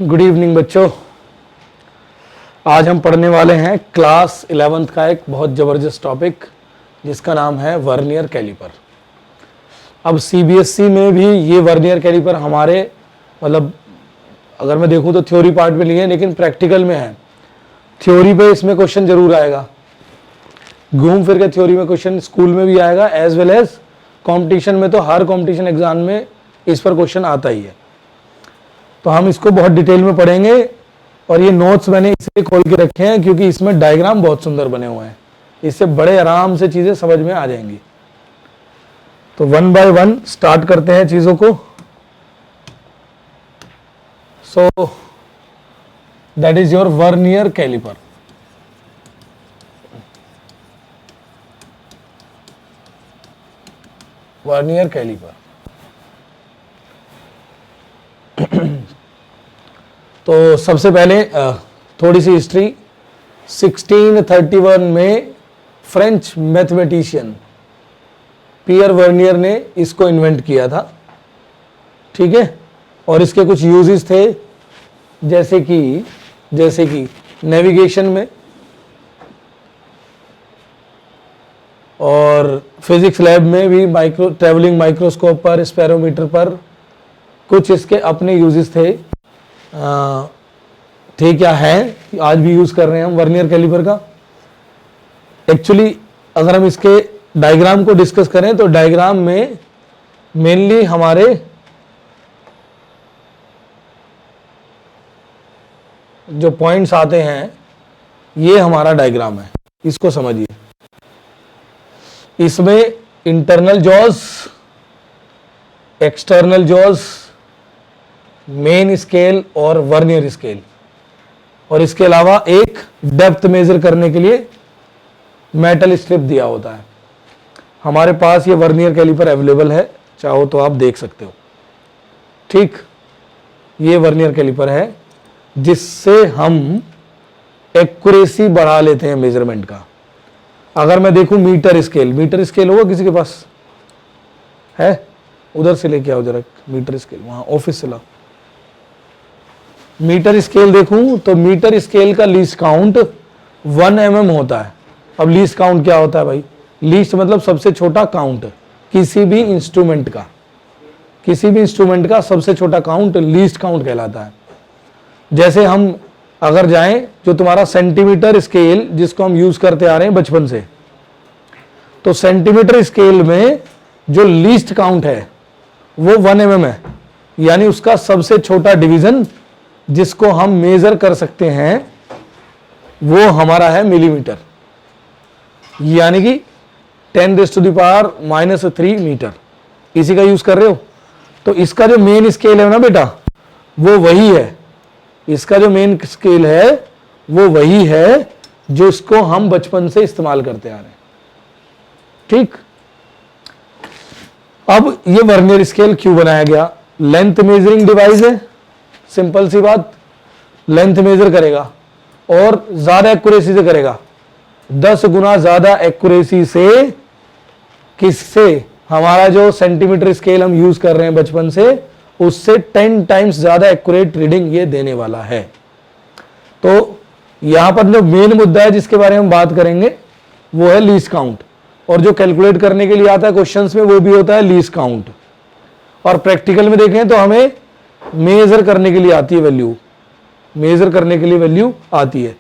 Good evening बच्चों। आज हम पढ़ने वाले हैं क्लास 11th का एक बहुत ज़बरदस्त टॉपिक जिसका नाम है वर्नियर कैलिपर। अब सीबीएसई में भी ये वर्नियर कैलिपर हमारे मतलब अगर मैं देखूं तो थ्योरी पार्ट में नहीं है, लेकिन प्रैक्टिकल में है। थ्योरी पे इसमें क्वेश्चन जरूर आएगा, घूम फिर के थ्योरी में क्वेश्चन स्कूल में भी आएगा, एज वेल एज कंपटीशन में। तो हर कंपटीशन एग्जाम में इस पर क्वेश्चन आता ही है। तो हम इसको बहुत डिटेल में पढ़ेंगे और ये नोट्स मैंने इसलिए खोल के रखे हैं क्योंकि इसमें डायग्राम बहुत सुंदर बने हुए हैं, इससे बड़े आराम से चीजें समझ में आ जाएंगी। तो वन बाय वन स्टार्ट करते हैं चीजों को। So that is your vernier calliper. Vernier calliper तो सबसे पहले थोड़ी सी हिस्ट्री। 1631 में फ्रेंच मैथमेटिशियन पियर वर्नियर ने इसको इन्वेंट किया था, ठीक है। और इसके कुछ यूजेस थे, जैसे कि नेविगेशन में और फिजिक्स लैब में भी, ट्रेवलिंग माइक्रोस्कोप पर, स्पेरोमीटर पर कुछ इसके अपने यूजेस थे। ठीक है, आज भी यूज कर रहे हैं हम वर्नियर कैलिपर का। एक्चुअली अगर हम इसके डायग्राम को डिस्कस करें तो डायग्राम में मेनली हमारे जो पॉइंट्स आते हैं, ये हमारा डायग्राम है, इसको समझिए। इसमें internal jaws, external jaws, main scale और वर्नियर स्केल, और इसके अलावा एक डेप्थ मेजर करने के लिए मेटल स्ट्रिप दिया होता है। हमारे पास ये वर्नियर कैलिपर अवेलेबल है, चाहो तो आप देख सकते हो, ठीक। ये वर्नियर कैलिपर है जिससे हम एक्यूरेसी बढ़ा लेते हैं मेजरमेंट का। अगर मैं देखूं मीटर स्केल होगा किसी के पास? है? उधर से लेके आओ जरा मीटर स्केल, वहां ऑफिस से लाओ। मीटर स्केल देखूं तो मीटर स्केल का लीस्ट काउंट 1 mm होता है। अब लीस्ट काउंट क्या होता है भाई? लीस्ट मतलब सबसे छोटा काउंट किसी भी इंस्ट्रूमेंट का सबसे छोटा काउंट लीस्ट काउंट कहलाता है। जैसे हम अगर जाएं, जो तुम्हारा सेंटीमीटर स्केल जिसको हम यूज करते आ रहे हैं बचपन से, तो सेंटीमीटर स्केल में जो लीस्ट काउंट है वो 1 mm है, यानी उसका सबसे छोटा डिवीजन जिसको हम मेजर कर सकते हैं वो हमारा है मिलीमीटर, यानी कि 10⁻³ मीटर। इसी का यूज कर रहे हो। तो इसका जो मेन स्केल है ना बेटा, वो वही है। इसका जो मेन स्केल है वो वही है जो इसको हम बचपन से इस्तेमाल करते आ रहे हैं, ठीक। अब ये वर्नियर स्केल क्यों बनाया गया? लेंथ मेजरिंग डिवाइस है, सिंपल सी बात। लेंथ मेजर करेगा और ज्यादा एक्यूरेसी से करेगा, 10 गुना ज्यादा एक्यूरेसी से। किससे? हमारा जो सेंटीमीटर स्केल हम यूज कर रहे हैं बचपन से, उससे 10 टाइम्स ज्यादा एक्यूरेट रीडिंग ये देने वाला है। तो यहां पर जो मेन मुद्दा है जिसके बारे में हम बात करेंगे वो है लीस्ट काउंट, और जो कैलकुलेट करने के लिए आता है क्वेश्चंस में वो भी होता है लीस्ट काउंट। और प्रैक्टिकल में देखें तो हमें मेजर करने के लिए आती है वैल्यू, आती है।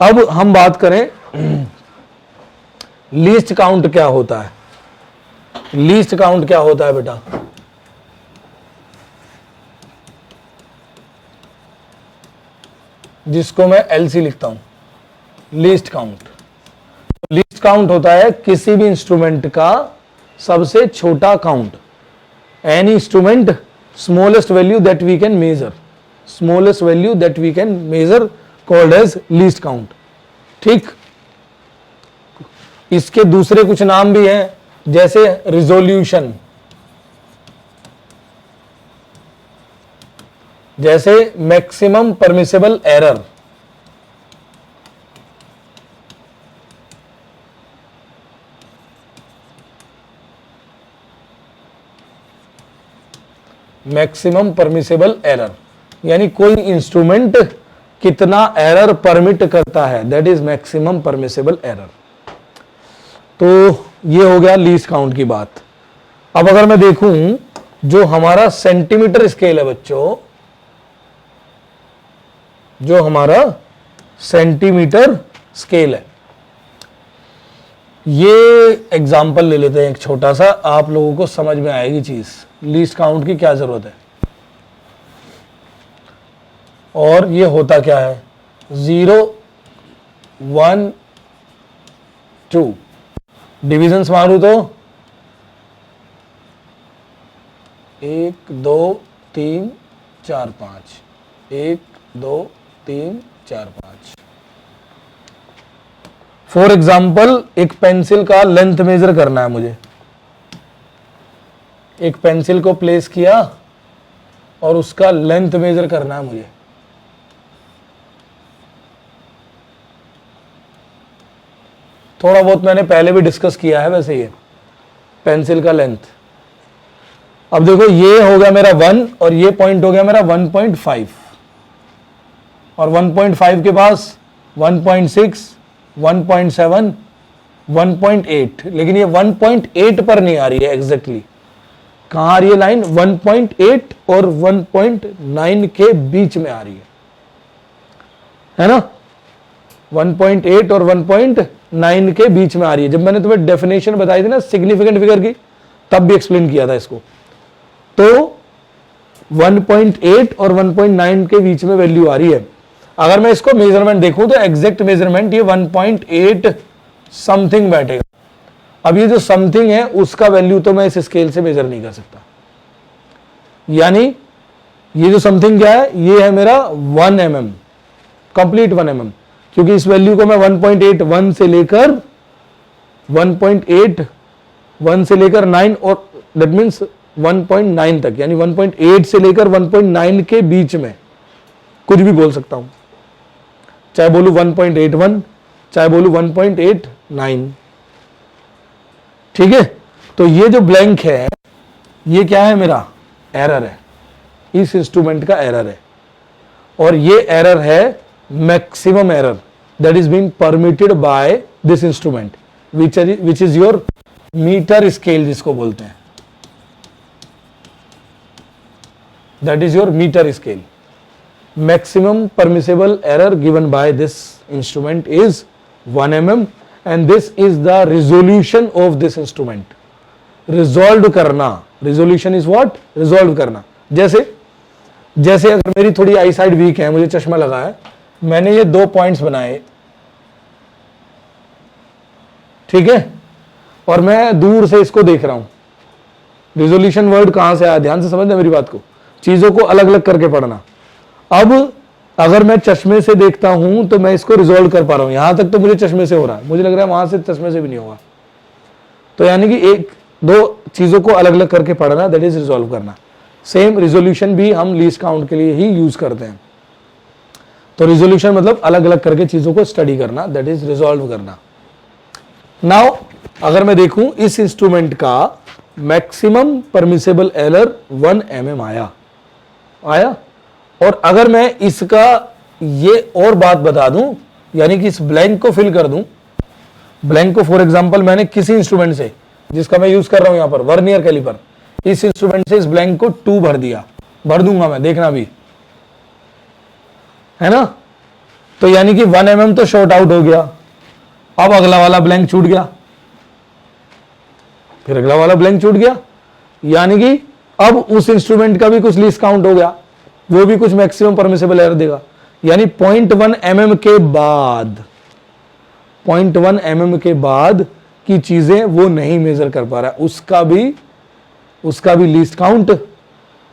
अब हम बात करें लीस्ट काउंट क्या होता है। लीस्ट काउंट क्या होता है बेटा? जिसको मैं LC लिखता हूं, लीस्ट काउंट। लीस्ट काउंट होता है किसी भी इंस्ट्रूमेंट का सबसे छोटा count. Any instrument smallest value that we can measure called as least count, ठीक। इसके दूसरे कुछ नाम भी हैं, जैसे रिजोल्यूशन, जैसे maximum permissible error, maximum permissible error. यानी कोई इंस्ट्रूमेंट कितना एरर परमिट करता है, that is maximum permissible error. तो ये हो गया लीस्ट काउंट की बात। अब अगर मैं देखूं जो हमारा सेंटीमीटर स्केल है बच्चों, जो हमारा सेंटीमीटर स्केल है, ये एग्जाम्पल ले लेते हैं एक छोटा सा, आप लोगों को समझ में आएगी चीज लीस्ट काउंट की क्या जरूरत है। और ये होता क्या है, 0 1 2, डिविजन्स मारू तो 1 2 3 4 5, 1 2 3 4 5। फॉर एग्जाम्पल एक पेंसिल का लेंथ मेजर करना है मुझे, एक पेंसिल को प्लेस किया और उसका लेंथ मेजर करना है मुझे। थोड़ा बहुत मैंने पहले भी डिस्कस किया है वैसे ये पेंसिल का लेंथ। अब देखो ये हो गया मेरा 1 और ये पॉइंट हो गया मेरा 1.5, और 1.5 के पास 1.6 1.7 1.8, लेकिन ये 1.8 पर नहीं आ रही है एग्जैक्टली। कहां आ रही है लाइन, 1.8 और 1.9 के बीच में आ रही है ना, 1.8 और 1.9 के बीच में आ रही है। जब मैंने तुम्हें डेफिनेशन बताई थी ना सिग्निफिकेंट फिगर की, तब भी एक्सप्लेन किया था इसको। तो 1.8 और 1.9 के बीच में वैल्यू आ रही है। अगर मैं इसको मेजरमेंट देखूं तो एग्जैक्ट मेजरमेंट ये 1.8 समथिंग बैठेगा। अब ये जो समथिंग है उसका वैल्यू तो मैं इस स्केल से मेजर नहीं कर सकता, यानी ये जो समथिंग क्या है, ये है मेरा 1 mm, कंप्लीट 1 mm, क्योंकि इस वैल्यू को मैं 1.81 से लेकर 1.81 से लेकर 9 और दैट मीन्स 1.9 तक, यानी 1.8 से लेकर 1.9 के बीच में कुछ भी बोल सकता हूं, चाहे बोलूं 1.81 चाहे बोलूं 1.89। ठीक है, तो ये जो ब्लैंक है ये क्या है, मेरा एरर है, इस इंस्ट्रूमेंट का एरर है, और ये एरर है maximum error that is been permitted by this instrument which is your metre scale जिसको बोलते हैं, that is your metre scale. Maximum permissible error given by this instrument is 1 mm and this is the resolution of this instrument. Resolve करना, resolution is what? Resolve करना। जैसे अगर मेरी थोड़ी आई side week है, मुझे चश्मा लगा है, मैंने ये 2 पॉइंट्स बनाए, ठीक है, और मैं दूर से इसको देख रहा हूं। रिजोल्यूशन वर्ड कहां से आया, ध्यान से समझना मेरी बात को, चीजों को अलग अलग करके पढ़ना। अब अगर मैं चश्मे से देखता हूं तो मैं इसको रिजोल्व कर पा रहा हूं, यहां तक तो मुझे चश्मे से हो रहा है, मुझे लग रहा है वहां से चश्मे से भी नहीं होगा। तो यानी कि एक दो चीजों को अलग अलग करके पढ़ना, दैट इज रिजोल्व करना। सेम रिजोल्यूशन भी हम लीस्ट काउंट के लिए ही यूज करते हैं। तो रिजोल्यूशन मतलब अलग अलग करके चीजों को स्टडी करना, दैट इज रिजोल्व करना। नाउ अगर मैं देखूं इस इंस्ट्रूमेंट का मैक्सिमम परमिसिबल एरर 1 mm आया, और अगर मैं इसका ये और बात बता दूं, यानी कि इस ब्लैंक को फिल कर दूं, ब्लैंक को फॉर एग्जांपल मैंने किसी इंस्ट्रूमेंट से जिसका मैं यूज कर रहा हूं यहां पर वर्नियर कैलिपर, इस इंस्ट्रूमेंट से इस ब्लैंक को 2 भर दिया, भर दूंगा मैं, देखना भी है ना। तो यानी कि 1 mm तो शॉर्ट आउट हो गया। अब अगला वाला ब्लैंक छूट गया, फिर अगला वाला ब्लैंक छूट गया, यानी कि अब उस इंस्ट्रूमेंट का भी कुछ लीस्ट काउंट हो गया, वो भी कुछ मैक्सिमम परमिसिबल एरर देगा। यानी 0.1 mm के बाद 0.1 mm के बाद की चीजें वो नहीं मेजर कर पा रहा, उसका भी लीस्ट काउंट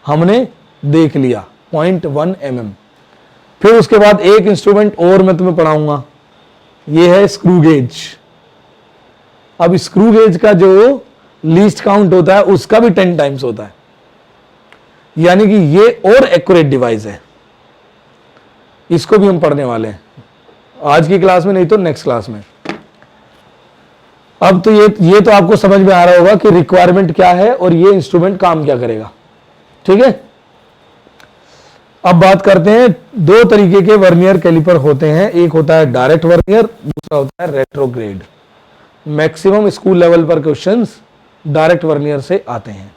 हमने देख लिया 0.1 mm। फिर उसके बाद एक इंस्ट्रूमेंट और मैं तुम्हें पढ़ाऊंगा, ये है स्क्रू गेज। अब स्क्रू गेज का जो लीस्ट काउंट होता है उसका भी 10 टाइम्स होता है, यानी कि ये और एक्यूरेट डिवाइस है, इसको भी हम पढ़ने वाले हैं आज की क्लास में, नहीं तो नेक्स्ट क्लास में। अब तो ये तो आपको समझ में आ रहा होगा कि रिक्वायरमेंट क्या है और ये इंस्ट्रूमेंट काम क्या करेगा, ठीक है। अब बात करते हैं, दो तरीके के वर्नियर कैलिपर होते हैं, एक होता है डायरेक्ट वर्नियर, दूसरा होता है रेट्रोग्रेड। मैक्सिमम स्कूल लेवल पर क्वेश्चंस डायरेक्ट वर्नियर से आते हैं,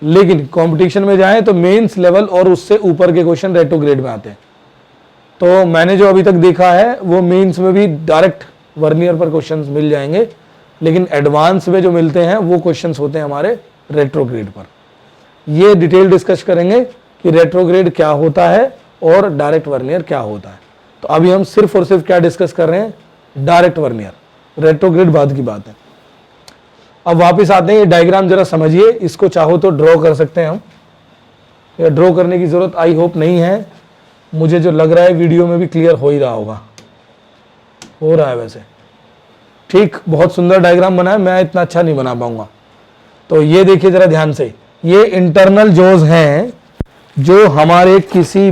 लेकिन कंपटीशन में जाएं तो मेंस लेवल और उससे ऊपर के क्वेश्चन रेट्रोग्रेड में आते हैं। तो मैंने जो अभी तक देखा है वो मेंस में भी डायरेक्ट वर्नियर पर क्वेश्चंस मिल जाएंगे, लेकिन एडवांस में जो मिलते हैं वो क्वेश्चंस होते हैं हमारे रेट्रोग्रेड पर। ये डिटेल डिस्कस करेंगे कि रेट्रोग्रेड क्या होता है और डायरेक्ट वर्नियर क्या होता है। तो अभी हम सिर्फ और सिर्फ क्या डिस्कस कर रहे हैं, डायरेक्ट वर्नियर, रेट्रोग्रेड बाद की बात है। अब वापस आते हैं, ये डायग्राम जरा समझिए, इसको चाहो तो ड्रॉ कर सकते हैं हम, या ड्रॉ करने की जरूरत आई होप नहीं है, मुझे जो लग रहा है वीडियो में भी क्लियर हो ही रहा होगा, हो रहा है वैसे, ठीक, बहुत सुंदर डायग्राम बना है, मैं इतना अच्छा नहीं बना पाऊंगा। तो ये देखिए जरा ध्यान से, ये इंटरनल जोज हैं जो हमारे किसी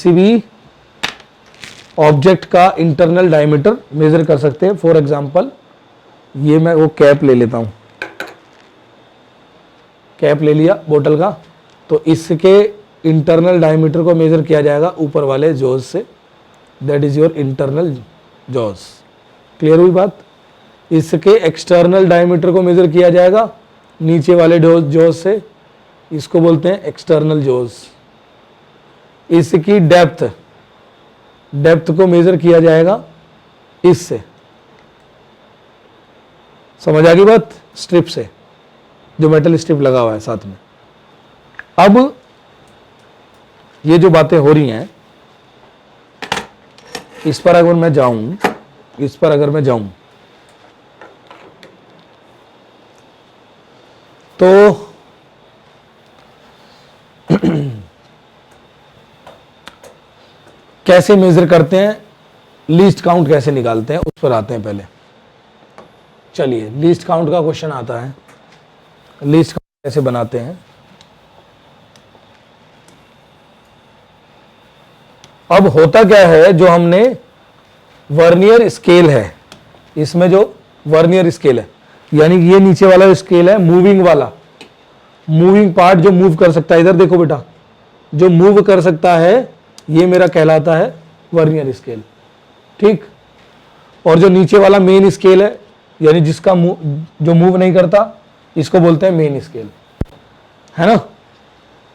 भी ऑब्जेक्ट का इंटरनल डायमीटर मेजर कर सकते हैं। फॉर एग्जांपल ये मैं वो कैप ले लेता हूं, कैप ले लिया बोतल का, तो इसके इंटरनल डायमीटर को मेजर किया जाएगा ऊपर वाले जॉज से, that is your internal jaws. Clear हुई बात? इसके एक्सटर्नल डायमीटर को मेजर किया जाएगा नीचे वाले जॉज से, इसको बोलते हैं एक्सटर्नल जॉज। इसकी डेप्थ को मेजर किया जाएगा इससे, समझ आ गई बात? स्ट्रिप से, जो मेटल स्ट्रिप लगा हुआ है साथ में। अब ये जो बातें हो रही हैं, इस पर अगर मैं जाऊं तो कैसे मेजर करते हैं, लीस्ट काउंट कैसे निकालते हैं, उस पर आते हैं पहले। चलिए, लीस्ट काउंट का क्वेश्चन आता है, लीस्ट काउंट कैसे बनाते हैं। अब होता क्या है, जो हमने वर्नियर स्केल है, इसमें जो वर्नियर स्केल है, यानी ये नीचे वाला स्केल है मूविंग वाला, मूविंग पार्ट जो मूव कर सकता है, इधर देखो बेटा, जो मूव कर सकता है ये मेरा कहलाता है वर्नियर स्केल, ठीक। और जो नीचे वाला मेन स्केल है, यानी जिसका जो मूव नहीं करता, इसको बोलते हैं मेन स्केल, है ना।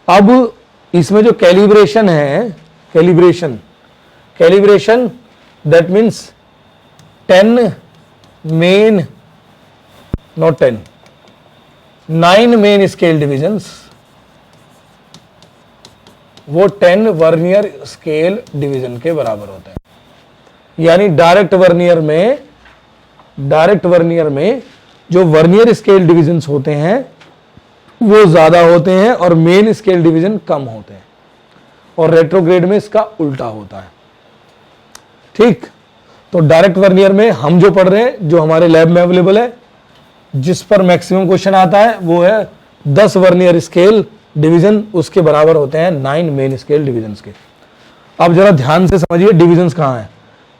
अब इसमें जो कैलिब्रेशन है, calibration that means 10 main, not 10, 9 main scale divisions, वो 10 वर्नियर स्केल डिवीजन के बराबर होते हैं। यानी डायरेक्ट वर्नियर में जो वर्नियर स्केल डिविजन्स होते हैं वो ज्यादा होते हैं और मेन स्केल डिवीजन कम होते हैं, और रेट्रोग्रेड में इसका उल्टा होता है, ठीक। तो डायरेक्ट वर्नियर में हम जो पढ़ रहे हैं, जो हमारे लैब में अवेलेबल है, जिस पर मैक्सिमम क्वेश्चन आता है, वो है 10 वर्नियर स्केल डिवीजन, उसके बराबर होते हैं 9 मेन स्केल डिविजन्स के। अब जरा ध्यान से समझिए डिविजन्स कहां है,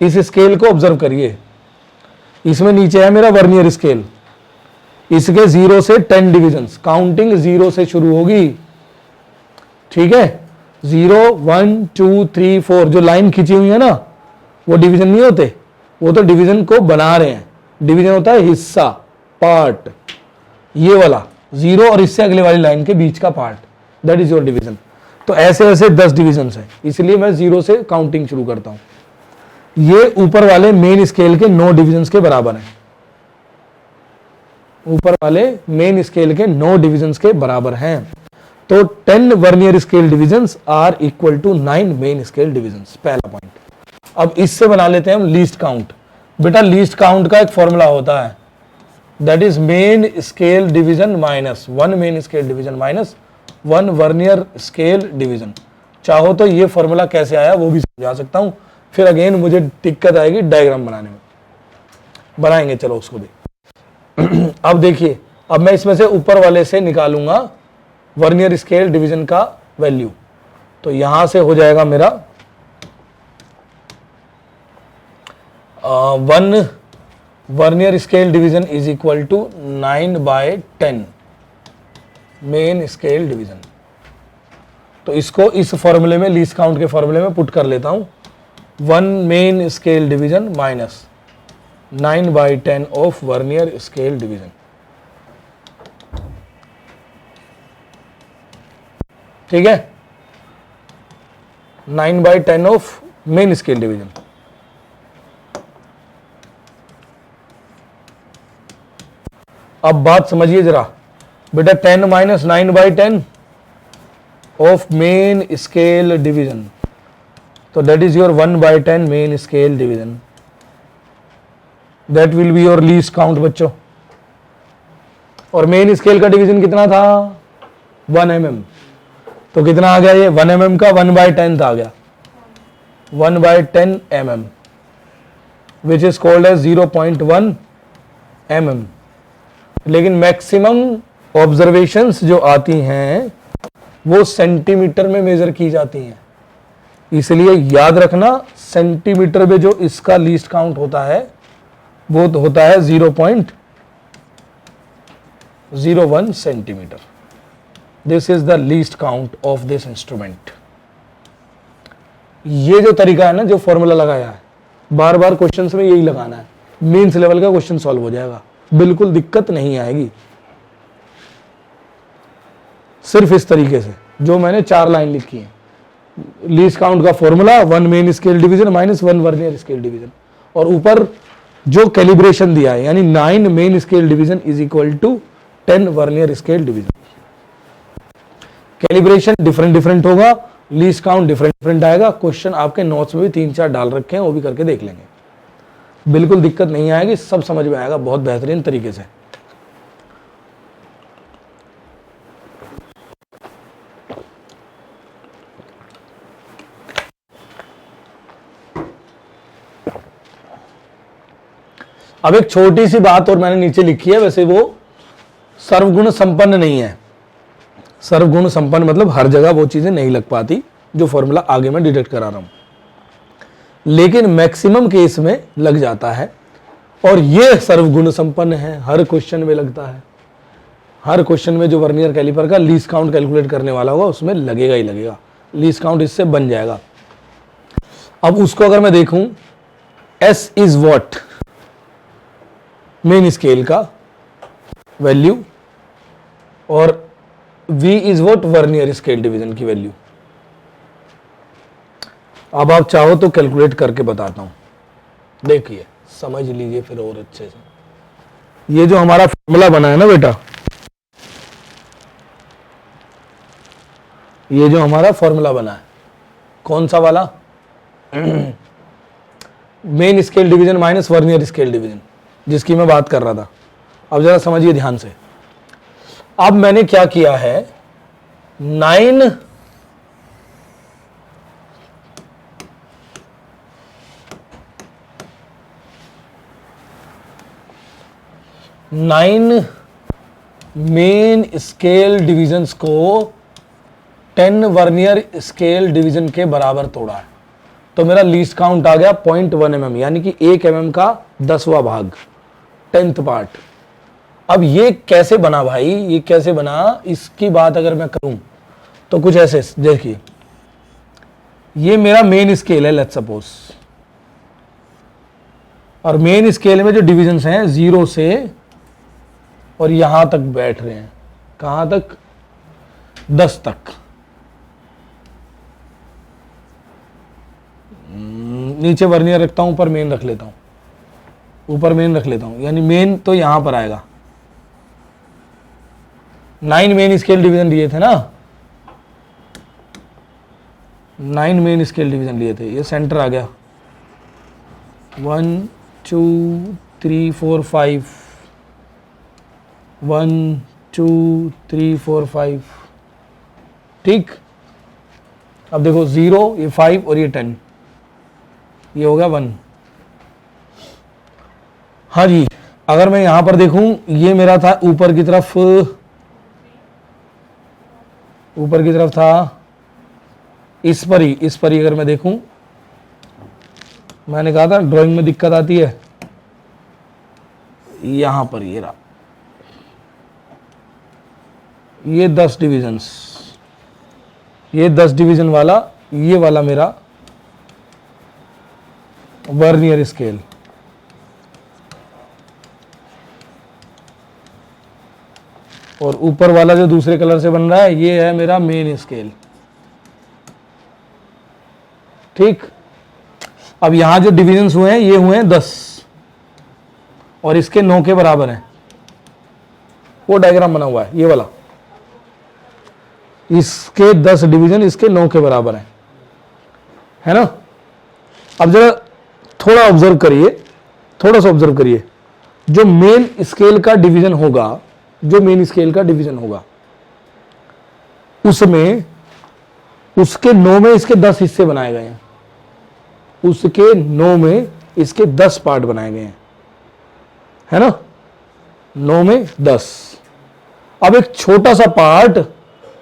इस स्केल को ऑब्जर्व करिए, इसमें नीचे है मेरा वर्नियर स्केल, इसके 0 से 10 डिविजन्स, काउंटिंग 0 से शुरू होगी, ठीक है। 0 1 2 3 4 जो लाइन खींची हुई है ना, वो डिवीजन नहीं होते, वो तो डिवीजन को बना रहे हैं। डिवीजन होता है हिस्सा, पार्ट, ये वाला 0 और इससे अगले वाली लाइन के बीच का part, that is your division. तो ऐसे ऐसे 10 डिविजन्स हैं, इसलिए मैं 0 से काउंटिंग शुरू करता हूं। ये ऊपर वाले मेन स्केल के 9 डिविजन्स के बराबर है, ऊपर वाले मेन स्केल के 9 डिविजन्स के बराबर हैं। तो 10 vernier scale divisions are equal to 9 main scale divisions, पहला पॉइंट। अब इससे बना लेते हैं हम लीस्ट काउंट। बेटा लीस्ट काउंट का एक फॉर्मूला होता है, that is main scale division minus 1 main scale division minus 1 vernier scale division. चाहो तो ये फॉर्मूला कैसे आया वो भी समझा सकता हूं, फिर अगेन मुझे दिक्कत आएगी डायग्राम बनाने में, बनाएंगे चलो उसको भी। अब देखिए, अब मैं इसमें से ऊपर वाले से निकालूंगा वर्नियर स्केल डिवीजन का वैल्यू, तो यहां से हो जाएगा मेरा 1 vernier scale division is equal to 9/10 main scale division. तो इसको इस फॉर्मूले में, लीस्ट काउंट के फॉर्मूले में पुट कर लेता हूं। 1 main scale division minus 9/10 of vernier scale division. ठीक है, 9/10 ऑफ मेन स्केल डिवीजन। अब बात समझिए जरा बेटा, 10 minus 9/10 of main scale division, तो that is your 1/10 main scale division. That will be your least count बच्चों। और मेन स्केल का डिवीजन कितना था? 1 mm। तो कितना आ गया ये? 1 mm का 1/10 आ गया, 1/10 mm, which is called as 0.1 mm। लेकिन मैक्सिमम ऑब्जर्वेशंस जो आती हैं वो सेंटीमीटर में मेजर की जाती हैं, इसलिए याद रखना सेंटीमीटर में जो इसका लीस्ट काउंट होता है वो होता है 0.01 centimetre. This is the least count of this instrument. ये जो तरीका है ना, जो फॉर्मूला लगाया है, बार बार क्वेश्चंस में यही लगाना है, मीन्स लेवल का क्वेश्चन सॉल्व हो जाएगा, बिल्कुल दिक्कत नहीं आएगी। सिर्फ इस तरीके से जो मैंने 4 लाइन लिखी है, लीस्ट काउंट का formula 1 main scale division minus 1 vernier scale division, और ऊपर जो कैलिब्रेशन दिया है यानी 9 main scale division is equal to 10 vernier scale division. Calibration different different होगा, लीस्ट काउंट डिफरेंट डिफरेंट आएगा। क्वेश्चन आपके नोट्स में भी 3-4 डाल रखे हैं, वो भी करके देख लेंगे, बिल्कुल दिक्कत नहीं आएगी, सब समझ में आएगा बहुत बेहतरीन तरीके से। अब एक छोटी सी बात और मैंने नीचे लिखी है, वैसे वो सर्वगुण संपन्न नहीं है। सर्वगुण संपन्न मतलब हर जगह वो चीजें नहीं लग पाती जो फॉर्मूला आगे मैं डिडक्ट करा रहा हूं, लेकिन मैक्सिमम केस में लग जाता है, और ये सर्वगुण संपन्न है, हर क्वेश्चन में लगता है। हर क्वेश्चन में जो वर्नियर कैलिपर का लीस्ट काउंट कैलकुलेट करने वाला होगा उसमें लगेगा ही लगेगा, लीस्ट काउंट इससे बन जाएगा। अब उसको अगर मैं देखूं, S is what main scale का वैल्यू, और V is what vernier scale division की वैल्यू। अब आप चाहो तो कैलकुलेट करके बताता हूं, देखिए समझ लीजिए फिर और अच्छे से। ये जो हमारा फॉर्मूला बना है ना बेटा, ये जो हमारा फॉर्मूला बना है, कौन सा वाला? Main scale division minus vernier scale division, जिसकी मैं बात कर रहा था। अब जरा समझिए ध्यान से। अब मैंने क्या किया है, 9 मेन स्केल डिविजन्स को 10 वर्नियर स्केल डिवीजन के बराबर तोड़ा है, तो मेरा लीस्ट काउंट आ गया 0.1 mm, यानी कि 1 mm का 10वां भाग, 10th पार्ट। अब ये कैसे बना भाई, ये कैसे बना, इसकी बात अगर मैं करूं तो कुछ ऐसे, देखिए ये मेरा मेन स्केल है लेट्स सपोज, और मेन स्केल में जो डिविजन्स हैं 0 से और यहां तक बैठ रहे हैं, कहां तक? 10 तक। नीचे वर्नियर रखता हूं, ऊपर मेन रख लेता हूं, ऊपर मेन रख लेता हूं, यानी मेन तो यहां पर आएगा। 9 मेन स्केल डिवीजन लिए थे ना, 9 मेन स्केल डिवीजन लिए थे, ये सेंटर आ गया 1 2 3 4 5, 1 2 3 4 5, ठीक। अब देखो 0, ये 5 और ये 10, ये हो गया 1। हाँ जी, अगर मैं यहां पर देखूं, ये मेरा था ऊपर की तरफ, ऊपर की तरफ था, इस पर ही अगर मैं देखूं, मैंने कहा था ड्राइंग में दिक्कत आती है, यहां पर ये रहा, ये 10 डिविजन्स, ये 10 डिवीजन वाला, ये वाला मेरा वर्नियर स्केल। और ऊपर वाला जो दूसरे कलर से बन रहा है ये है मेरा मेन स्केल। ठीक, अब यहां जो डिविजन्स हुए हैं ये हुए हैं 10 और इसके 9 के बराबर है। वो डायग्राम बना हुआ है ये वाला, इसके 10 डिवीजन इसके 9 के बराबर है ना। अब जरा थोड़ा ऑब्जर्व करिए, थोड़ा सा ऑब्जर्व करिए, जो मेन स्केल का डिवीजन होगा, जो मेन स्केल का डिवीजन होगा उसमें उसके 9 में इसके 10 हिस्से बनाए गए हैं, उसके 9 में इसके 10 पार्ट बनाए गए हैं, है ना, 9 में 10। अब एक छोटा सा पार्ट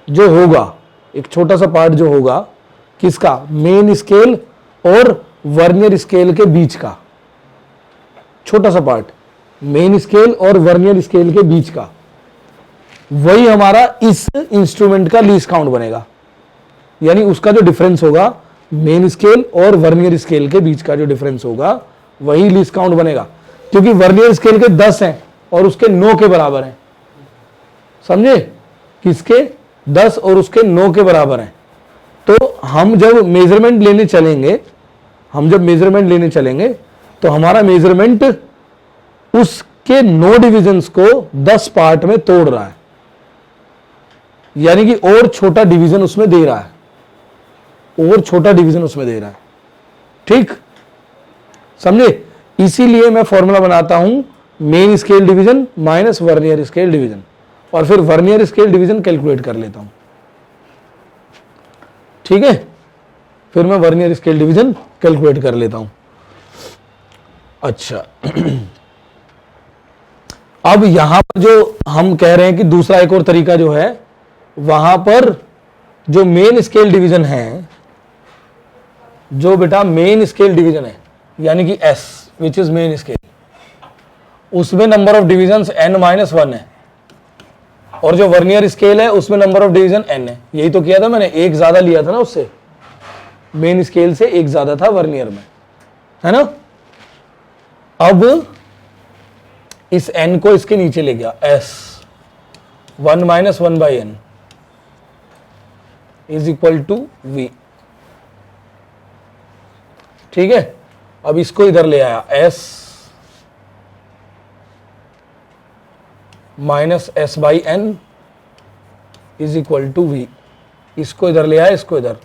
जो होगा, एक छोटा सा पार्ट जो होगा किसका, मेन स्केल और वर्नियर स्केल के बीच का, छोटा सा पार्ट मेन स्केल और वर्नियर स्केल के बीच का, वही हमारा इस इंस्ट्रूमेंट का लीस्ट काउंट बनेगा। यानी उसका जो डिफरेंस होगा मेन स्केल और वर्नियर स्केल के बीच का जो डिफरेंस होगा वही लीस्ट काउंट बनेगा, क्योंकि वर्नियर स्केल के 10 हैं और उसके 9 के बराबर हैं। समझे, किसके 10 और उसके 9 के बराबर हैं। तो हम जब मेजरमेंट लेने चलेंगे, हम जब मेजरमेंट लेने चलेंगे तो हमारा मेजरमेंट उसके 9 डिविजन्स को 10 पार्ट में तोड़ रहा है, यानी कि और छोटा डिवीजन उसमें दे रहा है, और छोटा डिवीजन उसमें दे रहा है। ठीक, समझे, इसीलिए मैं फॉर्मूला बनाता हूं main scale division minus vernier scale division, और फिर वर्नियर स्केल डिवीजन कैलकुलेट कर लेता हूं। ठीक है, फिर मैं वर्नियर स्केल डिवीजन कैलकुलेट कर लेता हूं। अच्छा अब यहां पर जो हम कह रहे हैं कि दूसरा एक और तरीका जो है, वहां पर जो मेन स्केल डिवीजन है, जो बेटा मेन स्केल डिवीजन है यानी कि S which is main scale, उसमें नंबर ऑफ डिविजन्स n-1 है, और जो वर्नियर स्केल है उसमें नंबर ऑफ डिवीजन n है। यही तो किया था मैंने, एक ज्यादा लिया था ना उससे, मेन स्केल से एक ज्यादा था वर्नियर में, है ना। अब इस n को इसके नीचे ले गया, S 1-1/n is equal to V। ठीक है, अब इसको इधर ले आया, S minus S/n is equal to V। इसको इधर ले आया, इसको इधर,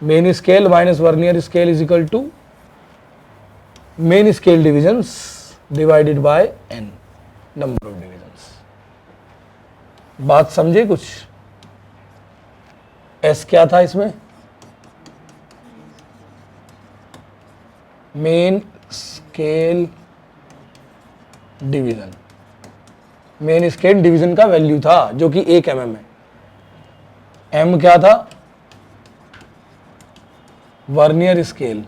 main scale minus vernier scale is equal to main scale divisions divided by n, number of divisions. बात समझे कुछ? S क्या था इसमें, main scale division, main scale division का वैल्यू था जो कि 1 mm है। m क्या था, वर्नियर स्केल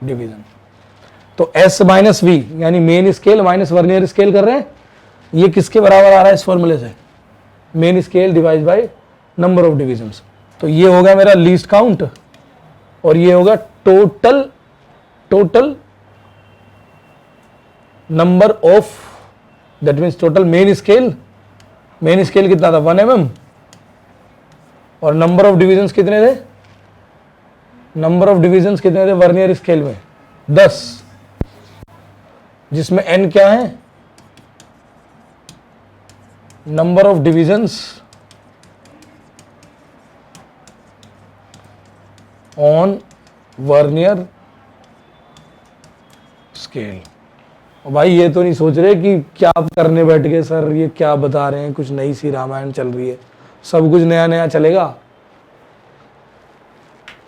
डिवीजन। तो S माइनस V यानी main scale minus vernier scale कर रहे हैं, ये किसके बराबर आ रहा है इस फॉर्मूले से, main scale divide by number of divisions. तो ये होगा मेरा लीस्ट काउंट और ये होगा total number of, that means total main scale कितना था 1 mm, और नंबर ऑफ डिविजन्स कितने थे, नंबर ऑफ डिविजन्स कितने थे वर्नियर स्केल में 10, जिसमें n क्या है, number of divisions on vernier scale. भाई ये तो नहीं सोच रहे कि क्या करने बैठ गए सर, ये क्या बता रहे हैं, कुछ नई सी रामायण चल रही है, सब कुछ नया नया चलेगा।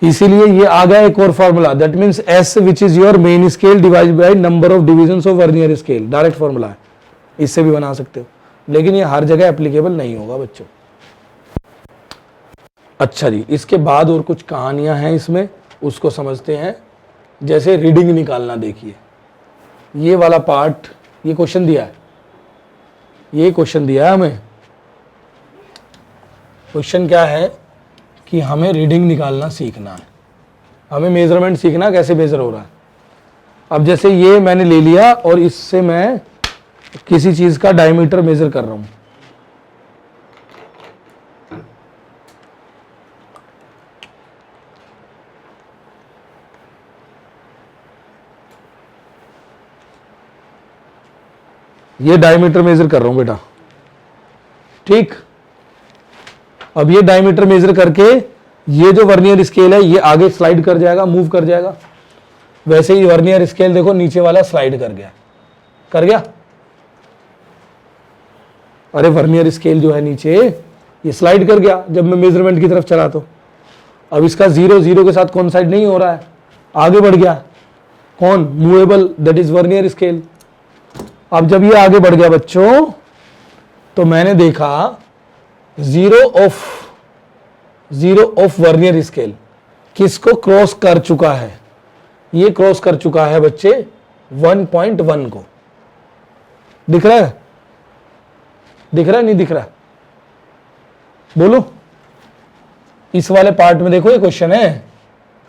इसीलिए ये आ गया एक और formula, that means S which is your main scale divide by number of divisions of vernier scale. Direct formula है, इससे भी बना सकते हो, लेकिन ये हर जगह एप्लीकेबल नहीं होगा बच्चों। अच्छा जी, इसके बाद और कुछ कहानियां हैं इसमें, उसको समझते हैं। जैसे रीडिंग निकालना, देखिए ये वाला पार्ट, ये क्वेश्चन दिया है, ये क्वेश्चन दिया है हमें। क्वेश्चन क्या है कि हमें रीडिंग निकालना सीखना है, हमें मेजरमेंट सीखना कैसे मेजर हो रहा है। अब जैसे ये मैंने ले लिया और इससे मैं किसी चीज का डायमीटर मेजर कर रहा हूं, ये डायमीटर मेजर कर रहा हूं बेटा, ठीक। अब ये डायमीटर मेजर करके ये जो वर्नियर स्केल है ये आगे स्लाइड कर जाएगा, मूव कर जाएगा। वैसे ही वर्नियर स्केल देखो नीचे वाला स्लाइड कर गया, कर गया। अरे वर्नियर स्केल जो है नीचे ये स्लाइड कर गया जब मैं मेजरमेंट की तरफ चला तो। अब इसका 0 0 के साथ कोइंसाइड नहीं हो रहा है, आगे बढ़ गया। कौन? Movable, that is vernier scale. अब जब ये आगे बढ़ गया बच्चों, तो मैंने देखा 0 ऑफ वर्नियर स्केल किसको क्रॉस कर चुका है? ये क्रॉस कर चुका है बच्चे 1.1 को। दिख रहा है? दिख रहा है नहीं दिख रहा? बोलो। इस वाले पार्ट में देखो ये क्वेश्चन है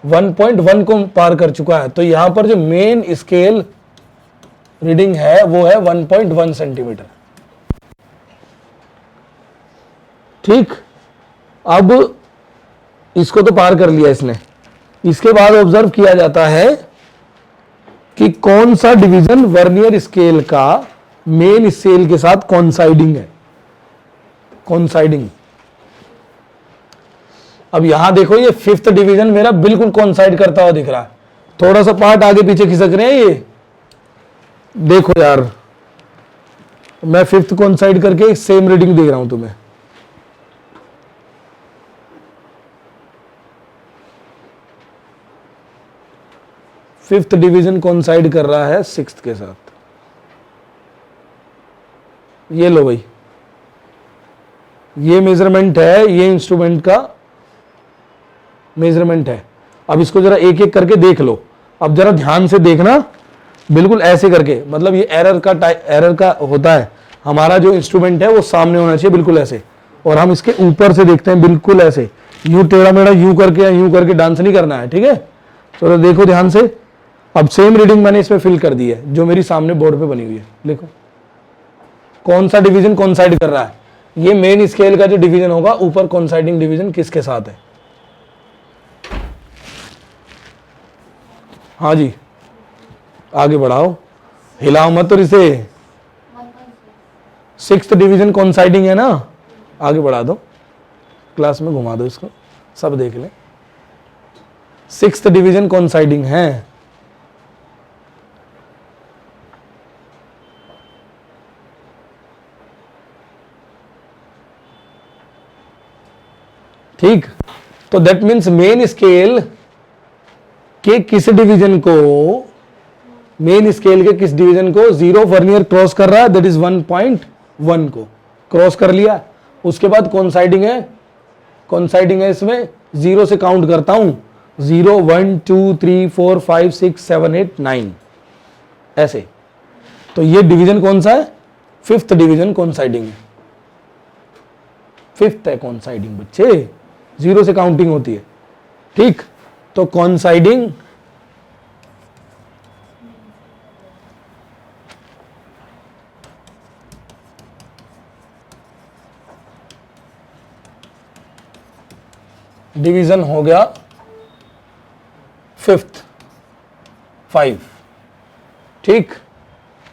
1.1 को पार कर चुका है, तो यहां पर जो मेन स्केल रीडिंग है वो है 1.1 सेंटीमीटर, ठीक। अब इसको तो पार कर लिया इसने। इसके बाद ऑब्जर्व किया जाता है कि कौन सा डिवीजन वर्नियर स्केल का मेन स्केल के साथ कॉन्साइडिंग है, कॉन्साइडिंग। अब यहां देखो ये 5th डिवीजन मेरा बिल्कुल कॉन्साइड करता हुआ दिख रहा है, थोड़ा सा पार्ट आगे पीछे खिसक रहे हैं। ये देखो यार, मैं 5th कॉन्साइड करके सेम रीडिंग दे रहा हूं तुम्हें। फिफ्थ डिवीजन कॉन्साइड कर रहा है 6th के साथ। ये लो भाई, ये मेजरमेंट है, ये इंस्ट्रूमेंट का मेजरमेंट है। अब इसको जरा एक एक करके देख लो। अब जरा ध्यान से देखना, बिल्कुल ऐसे करके, मतलब ये एरर का होता है। हमारा जो इंस्ट्रूमेंट है वो सामने होना चाहिए बिल्कुल ऐसे, और हम इसके ऊपर से देखते हैं बिल्कुल ऐसे, यूं टेढ़ा मेढ़ा यूं करके डांस नहीं करना है, ठीक है। चलो देखो ध्यान से। अब सेम रीडिंग मैंने इसमें फिल कर दी है जो मेरी सामने बोर्ड पे बनी हुई है। देखो कौन सा डिवीजन कॉन्साइड कर रहा है, ये मेन स्केल का जो डिवीजन होगा ऊपर कॉन्साइडिंग डिवीजन किसके साथ है। हाँ जी, आगे बढ़ाओ, हिलाओ मत। और इसे 6th डिवीजन कॉन्साइडिंग है ना, आगे बढ़ा दो, क्लास में घुमा दो इसको, सब देख ले। 6th डिवीजन कॉन्साइडिंग है। ठीक, तो दैट मीन्स मेन स्केल के किस डिवीजन को, मेन स्केल के किस डिवीजन को 0 वर्नियर क्रॉस कर रहा है, दैट इज 1.1 को क्रॉस कर लिया। उसके बाद कॉन्साइडिंग है, कॉन्साइडिंग है इसमें 0 से काउंट करता हूं, 0 1 2 3 4 5 6 7 8 9 ऐसे। तो ये डिवीजन कौन सा है? 5th डिवीजन कॉन्साइडिंग है, 5th है कॉन्साइडिंग बच्चे, 0 से काउंटिंग होती है, ठीक। तो कॉन्साइडिंग डिवीजन हो गया 5th, 5, ठीक।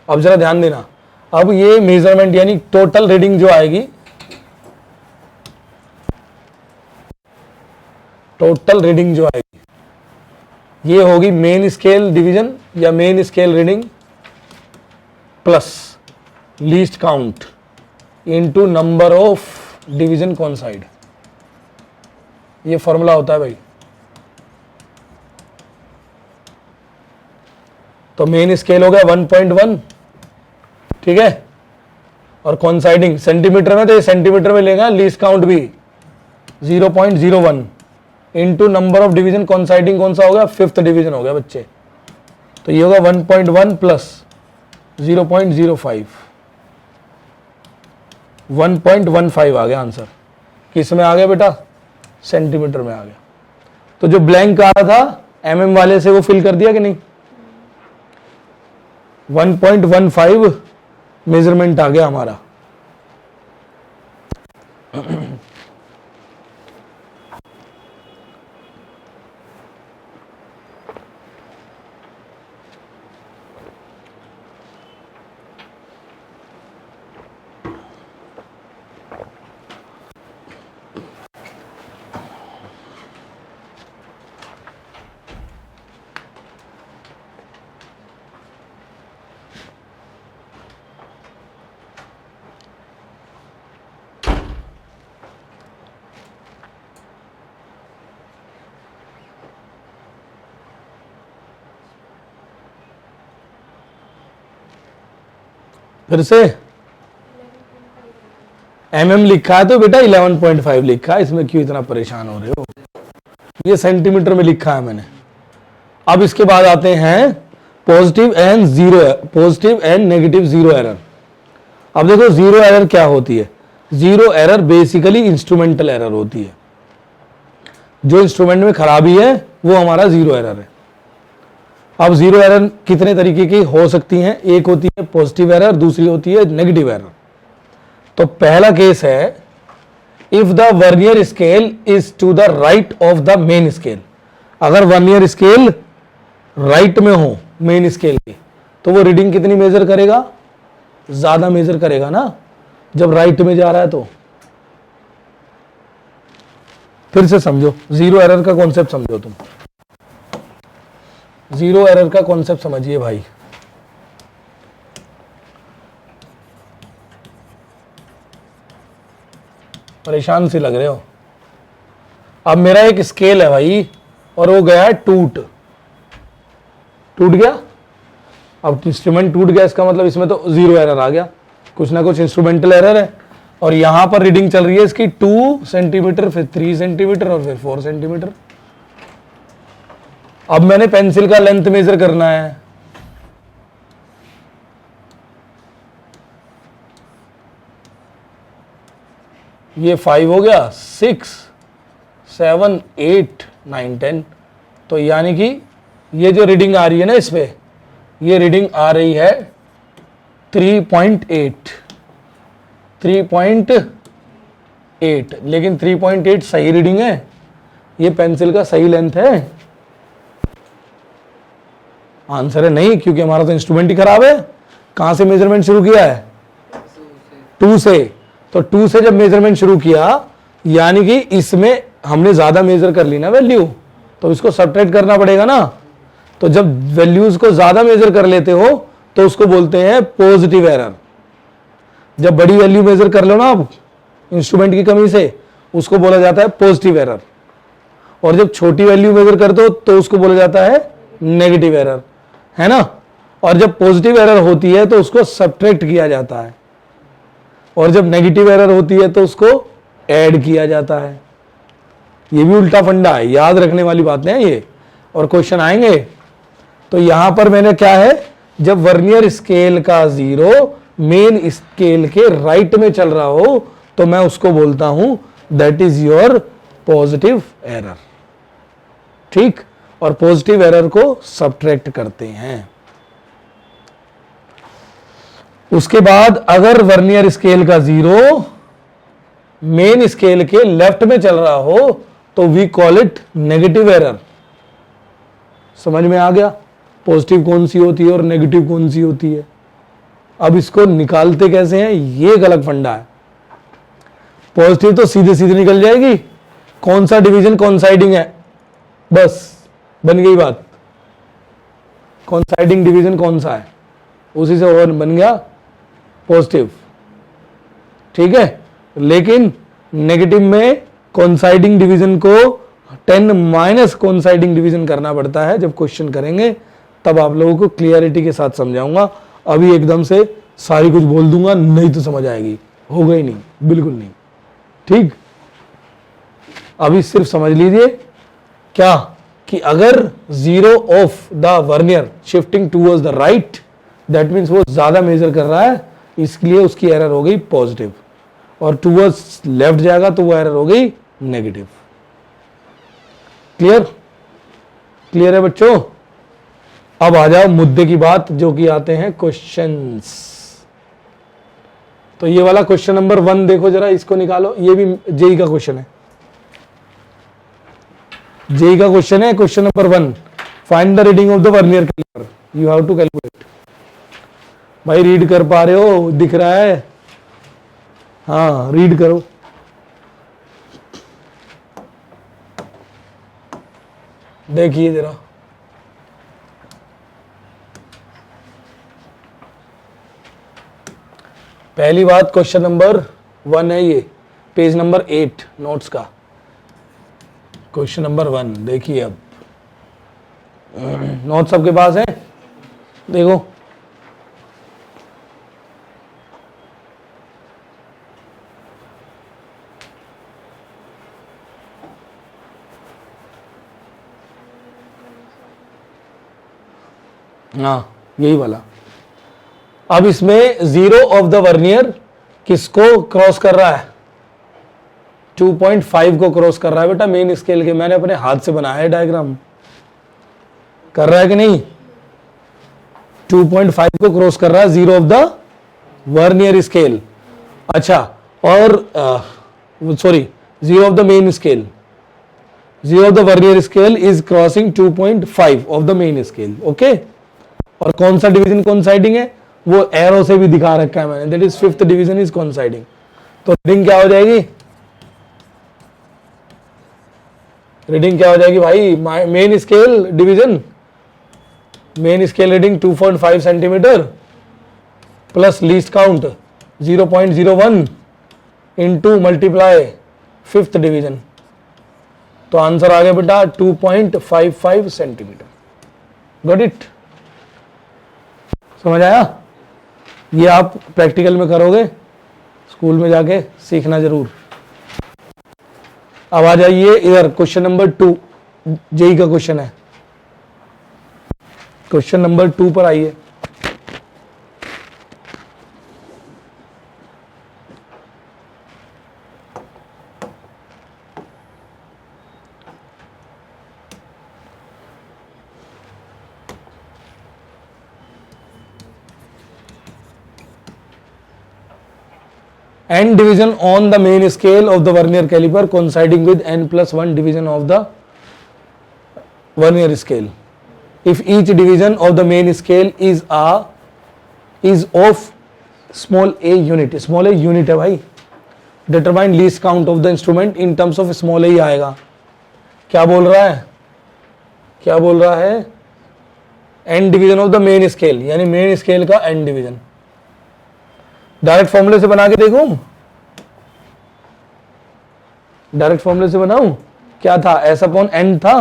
अब जरा ध्यान देना, अब ये मेजरमेंट यानी टोटल रीडिंग जो आएगी, टोटल रीडिंग जो आएगी ये होगी मेन स्केल डिवीजन या main scale reading plus least count into number of division कॉन्साइड। ये फॉर्मूला होता है भाई। तो मेन स्केल हो गया 1.1, ठीक है, और कॉन्साइडिंग सेंटीमीटर में, तो ये सेंटीमीटर में लेगा, लीस्ट काउंट भी 0.01 into number of division coinciding कौन सा हो गया? 5th डिवीजन हो गया बच्चे, तो ये होगा 1.1 प्लस 0.05, 1.15 आ गया आंसर। किस में आ गया बेटा? सेंटीमीटर में आ गया। तो जो ब्लैंक आ रहा था mm वाले से वो फिल कर दिया कि नहीं? 1.15 मेजरमेंट आ गया हमारा। फिर से mm लिखा है तो बेटा 11.5 लिखा है, इसमें क्यों इतना परेशान हो रहे हो? ये सेंटीमीटर में लिखा है मैंने। अब इसके बाद आते हैं positive and negative zero error. अब देखो जीरो एरर क्या होती है? Zero error basically instrumental error होती है। जो इंस्ट्रूमेंट में खराबी है वो हमारा जीरो एरर है। अब जीरो एरर कितने तरीके की हो सकती हैं? एक होती है पॉजिटिव एरर, दूसरी होती है नेगेटिव एरर। तो पहला केस है if the vernier scale is to the right of the main scale. अगर वर्नियर स्केल राइट में हो मेन स्केल के, तो वो रीडिंग कितनी मेजर करेगा? ज्यादा मेजर करेगा ना, जब राइट में जा रहा है तो। फिर से समझो, जीरो एरर का कॉन्सेप्ट समझो तुम। जीरो एरर का कॉन्सेप्ट समझिए भाई। परेशान से लग रहे हो। अब मेरा एक स्केल है भाई और वो गया है टूट गया। अब इंस्ट्रूमेंट टूट गया, इसका मतलब इसमें तो जीरो एरर आ गया, कुछ ना कुछ इंस्ट्रूमेंटल एरर है। और यहां पर रीडिंग चल रही है इसकी 2 सेंटीमीटर, फिर 3 सेंटीमीटर और फिर 4 सेंटीमीटर। अब मैंने पेंसिल का लेंथ मेजर करना है। ये 5 हो गया, 6, 7, 8, 9, 10। तो यानी कि ये जो रीडिंग आ रही है ना इस पे, ये रीडिंग आ रही है 3.8, 3.8। लेकिन 3.8 सही रीडिंग है, ये पेंसिल का सही लेंथ है? आंसर है नहीं, क्योंकि हमारा तो इंस्ट्रूमेंट ही खराब है। कहां से मेजरमेंट शुरू किया है? 2 से। तो 2 से जब मेजरमेंट शुरू किया, यानी कि इसमें हमने ज्यादा मेजर कर ली ना वैल्यू, तो इसको सब्ट्रैक्ट करना पड़ेगा ना। तो जब वैल्यूज को ज्यादा मेजर कर लेते हो तो उसको बोलते हैं पॉजिटिव एरर। जब बड़ी वैल्यू मेजर कर लो ना आप इंस्ट्रूमेंट की कमी से, उसको बोला जाता है पॉजिटिव एरर। और जब छोटी वैल्यू मेजर कर दो तो उसको बोला जाता है नेगेटिव एरर, है ना। और जब पॉजिटिव एरर होती है तो उसको सब्ट्रैक्ट किया जाता है, और जब नेगेटिव एरर होती है तो उसको ऐड किया जाता है। ये भी उल्टा फंडा है, याद रखने वाली बातें हैं ये, और क्वेश्चन आएंगे। तो यहां पर मैंने क्या है, जब वर्नियर स्केल का जीरो मेन स्केल के राइट में चल रहा हो तो मैं उसको बोलता हूं that is your positive error. ठीक, और पॉजिटिव एरर को सब्ट्रैक्ट करते हैं। उसके बाद अगर वर्नियर स्केल का जीरो मेन स्केल के लेफ्ट में चल रहा हो तो we call it negative error. समझ में आ गया पॉजिटिव कौन सी होती है और नेगेटिव कौन सी होती है। अब इसको निकालते कैसे हैं, ये एक अलग फंडा है। पॉजिटिव तो सीधे सीधे निकल जाएगी, कौन सा डिवीजन कॉन्साइडिंग है, बस बन गई बात। कॉन्साइडिंग डिवीजन कौन सा है, उसी से और बन गया पॉजिटिव। ठीक है, लेकिन नेगेटिव में कॉन्साइडिंग डिवीजन को 10 माइनस कॉन्साइडिंग डिवीजन करना पड़ता है। जब क्वेश्चन करेंगे तब आप लोगों को क्लियरिटी के साथ समझाऊंगा। अभी एकदम से सारी कुछ बोल दूंगा नहीं तो समझ आएगी, होगा ही नहीं, बिल्कुल नहीं। ठीक, अभी सिर्फ समझ लीजिए क्या कि अगर zero of the vernier shifting towards the right, that means वो ज्यादा मेजर कर रहा है, इसलिए उसकी एरर हो गई पॉजिटिव, और टूवर्ड्स लेफ्ट जाएगा तो वो एरर हो गई नेगेटिव। क्लियर? क्लियर है बच्चों? अब आ जाओ मुद्दे की बात, जो कि आते हैं क्वेश्चंस। तो ये वाला क्वेश्चन नंबर 1 देखो जरा, इसको निकालो, ये भी जेई का क्वेश्चन है। जेई का क्वेश्चन है, question number 1, find the reading of the vernier calliper, you have to calculate. भाई रीड कर पा रहे हो? दिख रहा है? हाँ रीड करो। देखिए जरा, पहली बात क्वेश्चन नंबर 1 है, ये पेज नंबर 8 नोट्स का क्वेश्चन नंबर 1। देखिए अब नोट्स सबके पास है, देखो। हाँ यही वाला। अब इसमें जीरो ऑफ द वर्नियर किसको क्रॉस कर रहा है? 2.5 को क्रॉस कर रहा है बेटा, मेन स्केल के। मैंने अपने हाथ से बनाया है डायग्राम, कर रहा है कि नहीं? 2.5 को क्रॉस कर रहा है, zero of the vernier scale. अच्छा, और sorry, zero of the main scale, zero of the vernier scale is crossing 2.5 of the main scale. Okay, और कौन सा डिवीजन कोइंसाइडिंग है वो एरो से भी दिखा रखा है मैंने, that is 5th division is coinciding. तो रीडिंग क्या हो जाएगी? रीडिंग क्या हो जाएगी भाई? Main scale division, main scale reading 2.5 centimetre plus least count 0.01 into multiply 5th division. तो आंसर आ गया बेटा 2.55 सेंटीमीटर। Got it? समझ आया? ये आप प्रैक्टिकल में करोगे, स्कूल में जाके सीखना जरूर। अब आ जाइए इधर, क्वेश्चन नंबर 2 जेई का क्वेश्चन है। क्वेश्चन नंबर 2 पर आइए। n division on the main scale of the vernier caliper coinciding with n+1 division of the vernier scale. If each division of the main scale is of small a unit, small a unit है भाई, determine least count of the instrument in terms of small a ही आएगा। क्या बोल रहा है? क्या बोल रहा है? n division of the main scale, यानी मेन स्केल का n डिवीजन। डायरेक्ट फॉर्मूले से बना के देखूं? डायरेक्ट फॉर्मूले से बनाऊं? क्या था? s अपॉन n था,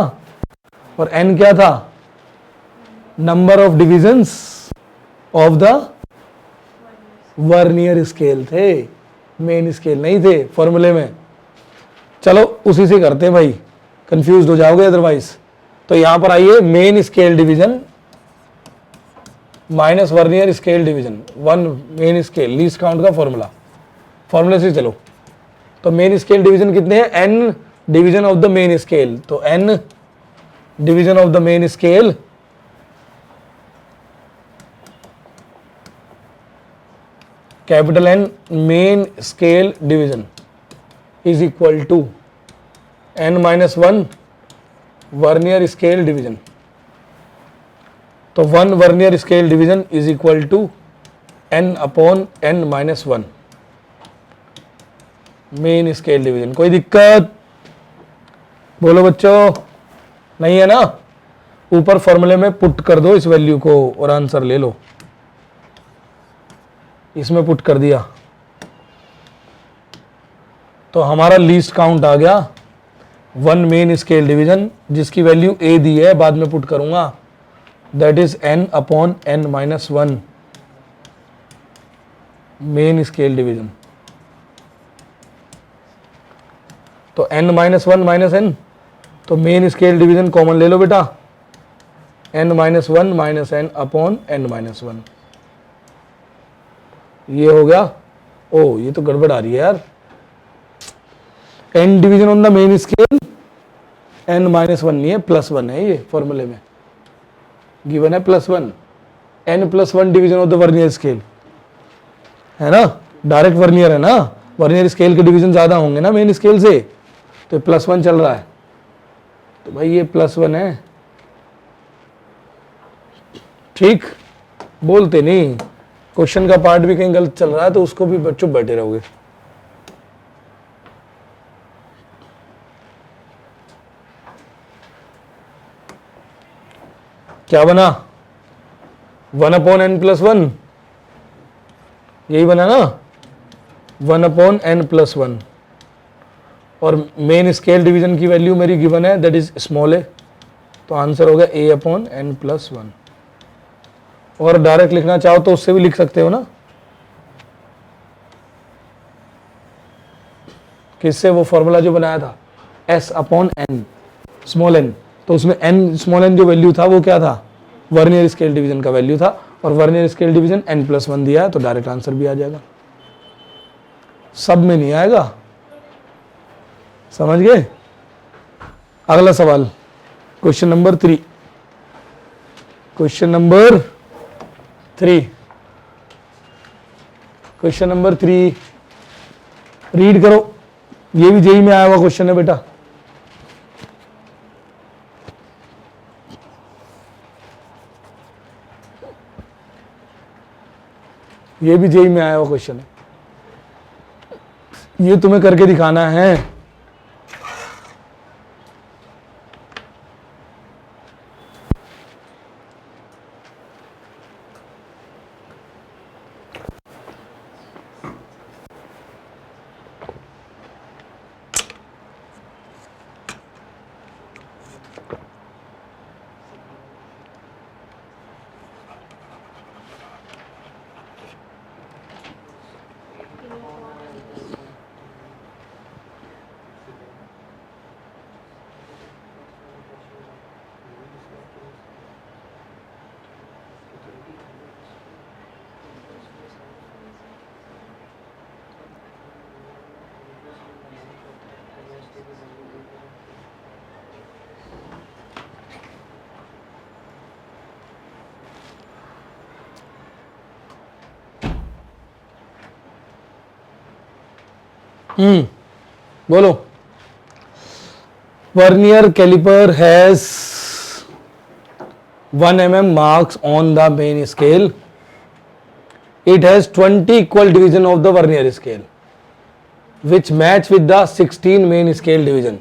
और n क्या था? Number of divisions of the vernier scale थे, मेन स्केल नहीं थे फॉर्मूले में। चलो उसी से करते हैं भाई, कंफ्यूज हो जाओगे अदरवाइज। तो यहां पर आइए, main scale division minus vernier scale division, 1 main scale least count का फॉर्मूला, फॉर्मूले से चलो। तो मेन स्केल डिवीजन कितने हैं? n division of the main scale. तो n division of the main scale capital N main scale division is equal to n-1 vernier scale division. तो 1 vernier scale division is equal to n upon n-1 main scale division. कोई दिक्कत? बोलो बच्चों, नहीं है ना? ऊपर फॉर्मूले में पुट कर दो इस वैल्यू को और आंसर ले लो। इसमें पुट कर दिया तो हमारा लीस्ट काउंट आ गया 1 मेन स्केल डिवीजन, जिसकी वैल्यू a दी है, बाद में पुट करूंगा, that is n upon n-1 main scale division. तो n-1 माइनस n तो मेन स्केल डिवीजन कॉमन ले लो बेटा, n-1 minus n upon n-1। ये हो गया। ओ ये तो गड़बड़ आ रही है यार, n division on the main scale n-1 नहीं है, +1 है, ये फॉर्मूले में गिवन है +1, n+1 division of the vernier scale है ना, डायरेक्ट वर्नियर है ना, वर्नियर स्केल के डिवीजन ज्यादा होंगे ना मेन स्केल से, तो +1 चल रहा है, तो भाई ये +1 है। ठीक, बोलते नहीं, क्वेश्चन का पार्ट भी कहीं गलत चल रहा है तो उसको भी बच्चों बैठे रहोगे। क्या बना, 1/n+1, यही बना ना, 1/n+1, और मेन स्केल डिवीजन की वैल्यू मेरी गिवन है, दैट इज स्मॉल ए, तो आंसर हो गया a/n+1। और डायरेक्ट लिखना चाहो तो उससे भी लिख सकते हो ना, किससे, वो फॉर्मूला जो बनाया था S/n स्मॉल n, तो उसमें n स्मॉल n जो वैल्यू था वो क्या था, वर्नियर स्केल डिवीजन का वैल्यू था, और वर्नियर स्केल डिवीजन n+1 दिया है, तो डायरेक्ट आंसर भी आ जाएगा। सब में नहीं आएगा, समझ गए। अगला सवाल, question number 3, question number 3, question number 3 read करो, ये भी जेई में आया हुआ क्वेश्चन है बेटा। ये भी जेई में आया हुआ क्वेश्चन है, ये तुम्हें करके दिखाना है। बोलो, vernier calliper has 1 mm marks on the main scale. It has 20 equal division of the vernier scale which match with the 16 main scale division.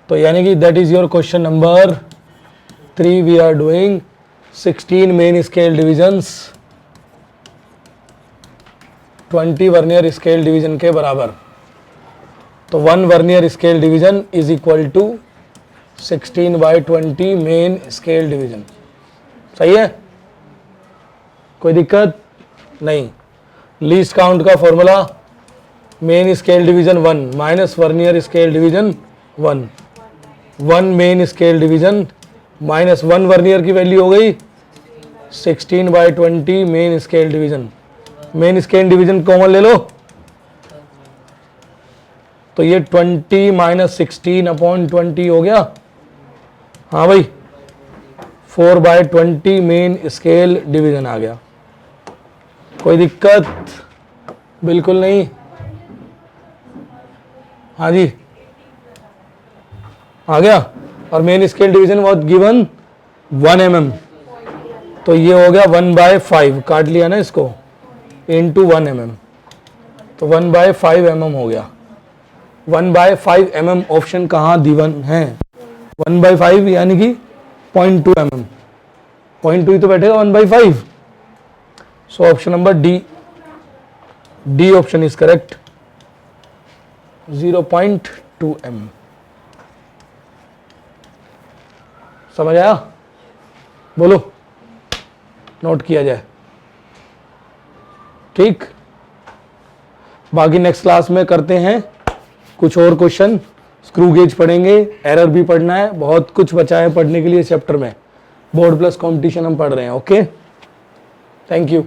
तो यानी कि that is your question number 3. We are doing 16 main scale divisions 20 vernier scale division के बराबर, तो 1 vernier scale division is equal to 16/20 main scale division. सही है, कोई दिक्कत नहीं। लीस्ट काउंट का formula, main scale division 1 minus vernier scale division 1, 1 main scale division minus 1 vernier की वैल्यू हो गई 16/20 main scale division. Main scale division common ले लो, तो ये 20 माइनस 16/20 हो गया। हाँ भाई, 4/20 मेन स्केल डिवीजन आ गया। कोई दिक्कत बिल्कुल नहीं। हाँ जी, आ गया। और main scale division was given 1 mm, तो ये हो गया 1/5, काट लिया ना इसको, इंटू 1 mm, तो 1/5 mm हो गया। 1/5 mm ऑप्शन कहाँ गिवन है, 1/5 यानी कि 0.2 mm, 0.2 ही तो बैठेगा 1/5, so option number D option is correct, 0.2 mm। समझ आया, बोलो, नोट किया जाए। ठीक, बाकी नेक्स्ट क्लास में करते हैं कुछ और क्वेश्चन स्क्रू गेज पढ़ेंगे, एरर भी पढ़ना है, बहुत कुछ बचा है पढ़ने के लिए चैप्टर में। बोर्ड प्लस कंपटीशन हम पढ़ रहे हैं। Okay, thank you.